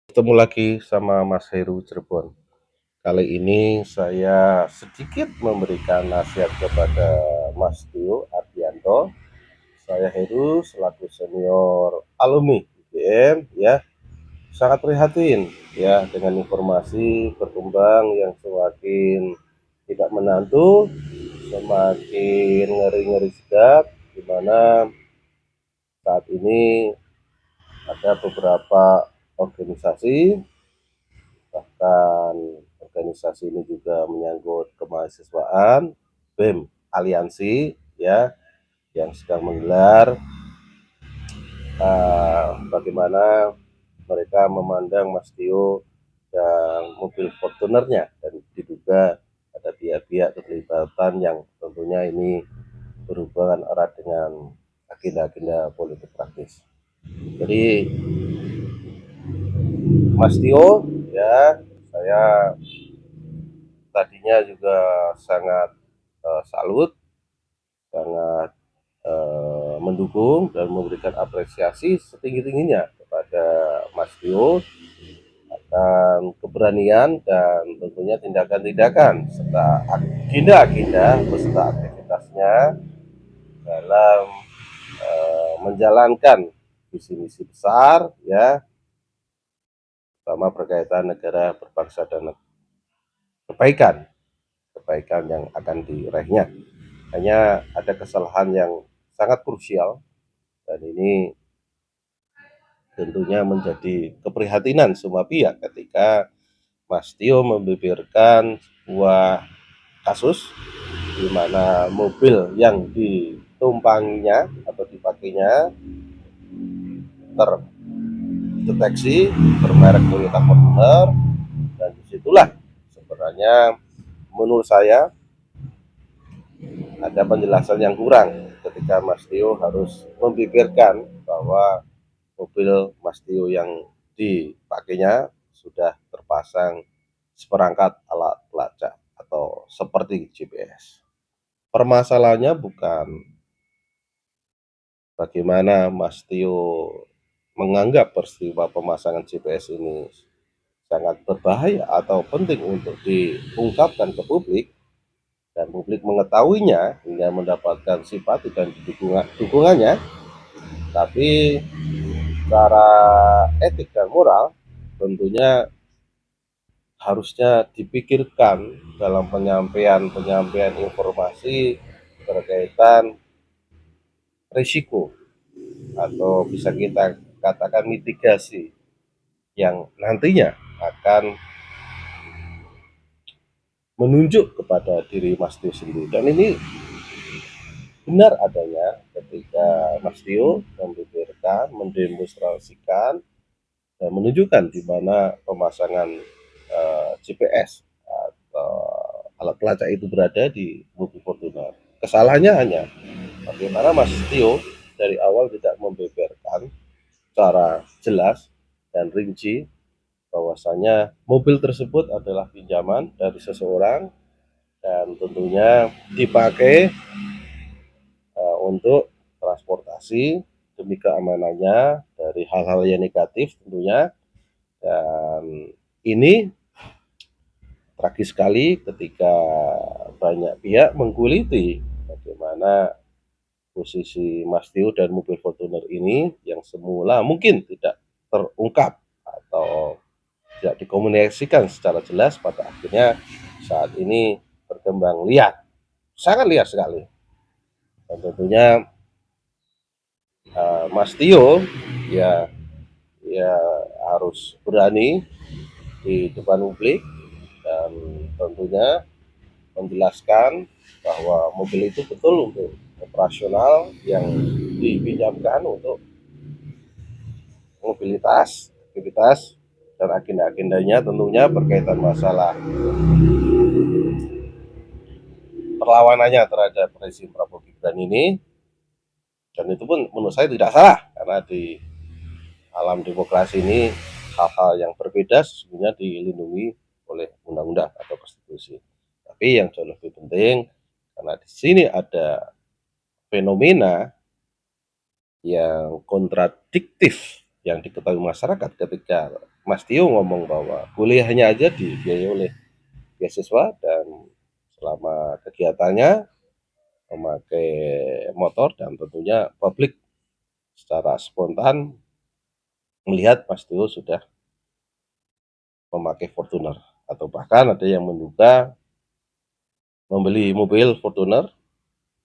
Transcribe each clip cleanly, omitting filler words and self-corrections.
Ketemu lagi sama Mas Heru Cirebon. Kali ini saya sedikit memberikan nasihat kepada Mas Tio Ardianto. Saya Heru selaku senior alumni UGM ya, sangat prihatin ya dengan informasi berkembang yang semakin tidak menentu, semakin ngeri-ngeri sedap, di mana saat ini ada beberapa organisasi, bahkan organisasi ini juga menyangkut kemahasiswaan, BEM aliansi ya, yang sedang menggelar bagaimana mereka memandang Mas Tio dan mobil Fortunernya, dan diduga ada pihak-pihak keterlibatan yang tentunya ini berhubungan erat dengan agenda-agenda politik praktis. Jadi Mas Tio ya, saya tadinya juga sangat salut, sangat mendukung dan memberikan apresiasi setinggi-tingginya kepada Mas Tio akan keberanian dan tentunya tindakan-tindakan serta agenda-agenda beserta aktivitasnya dalam menjalankan visi misi besar ya, sama berkaitan negara berbangsa dan kebaikan kebaikan yang akan diraihnya. Hanya ada kesalahan yang sangat krusial, dan ini tentunya menjadi keprihatinan semua pihak ketika Mas Tio membeberkan sebuah kasus di mana mobil yang ditumpanginya atau dipakainya terdeteksi bermerek Toyota Fortuner, dan disitulah sebenarnya menurut saya ada penjelasan yang kurang ketika Mas Tio harus membeberkan bahwa mobil Mas Tio yang dipakainya sudah terpasang seperangkat alat pelacak atau seperti GPS. Permasalahannya bukan bagaimana Mas Tio menganggap peristiwa pemasangan GPS ini sangat berbahaya atau penting untuk diungkapkan ke publik dan publik mengetahuinya hingga mendapatkan simpati dan dukungannya, tapi secara etik dan moral tentunya harusnya dipikirkan dalam penyampaian informasi berkaitan risiko atau bisa kita katakan mitigasi yang nantinya akan menunjuk kepada diri Mas Tio sendiri. Dan ini benar adanya ketika Mas Tio membeberkan, mendemonstrasikan, dan menunjukkan di mana pemasangan GPS atau alat pelacak itu berada di mobil Fortuner. Kesalahannya hanya bagaimana Mas Tio dari awal tidak membeberkan secara jelas dan rinci bahwasanya mobil tersebut adalah pinjaman dari seseorang dan tentunya dipakai untuk transportasi demi keamanannya dari hal-hal yang negatif tentunya. Dan ini tragis sekali ketika banyak pihak mengkuliti bagaimana posisi Mas Tio dan mobil Fortuner ini yang semula mungkin tidak terungkap atau tidak dikomunikasikan secara jelas, pada akhirnya saat ini berkembang liar, sangat liar sekali. Dan tentunya Mas Tio ya ya harus berani di depan publik dan tentunya menjelaskan bahwa mobil itu betul untuk operasional yang dipinjamkan untuk mobilitas, aktivitas, dan agenda-agendanya tentunya berkaitan masalah perlawanannya terhadap rezim Prabowo Gibran ini. Dan itu pun menurut saya tidak salah, karena di alam demokrasi ini hal-hal yang berbeda sesungguhnya dilindungi oleh undang-undang atau konstitusi. Tapi yang jauh lebih penting, karena di sini ada fenomena yang kontradiktif yang diketahui masyarakat ketika Mas Tio ngomong bahwa kuliahnya aja dibiayai oleh beasiswa dan selama kegiatannya memakai motor dan tentunya publik secara spontan melihat Mas Tio sudah memakai Fortuner atau bahkan ada yang menduga membeli mobil Fortuner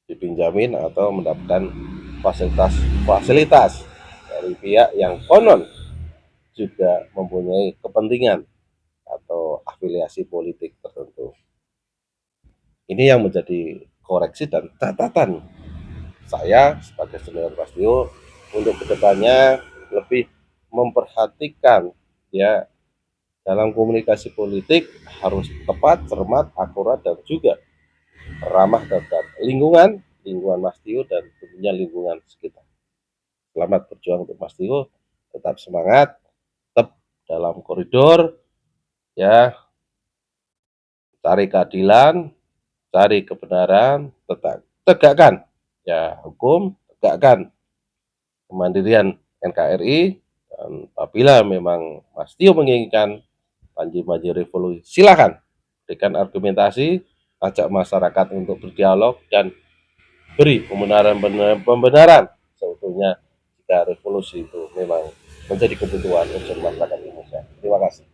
dipinjamin atau mendapatkan fasilitas dari pihak yang konon juga mempunyai kepentingan atau afiliasi politik tertentu. Ini yang menjadi koreksi dan catatan saya sebagai senior Mas Tio untuk kedepannya lebih memperhatikan ya dalam komunikasi politik harus tepat, cermat, akurat dan juga ramah terhadap lingkungan Mas Tio dan tentunya lingkungan sekitar. Selamat berjuang untuk Mas Tio, tetap semangat, tetap dalam koridor ya, cari keadilan, cari kebenaran, tegakkan ya hukum, tegakkan kemandirian NKRI dan apabila memang Mas Tio menginginkan Panji Maju Revolusi, silakan berikan argumentasi, ajak masyarakat untuk berdialog dan beri pembenaran sebetulnya jika revolusi itu memang menjadi kebutuhan unsur masyarakat Indonesia. Terima kasih.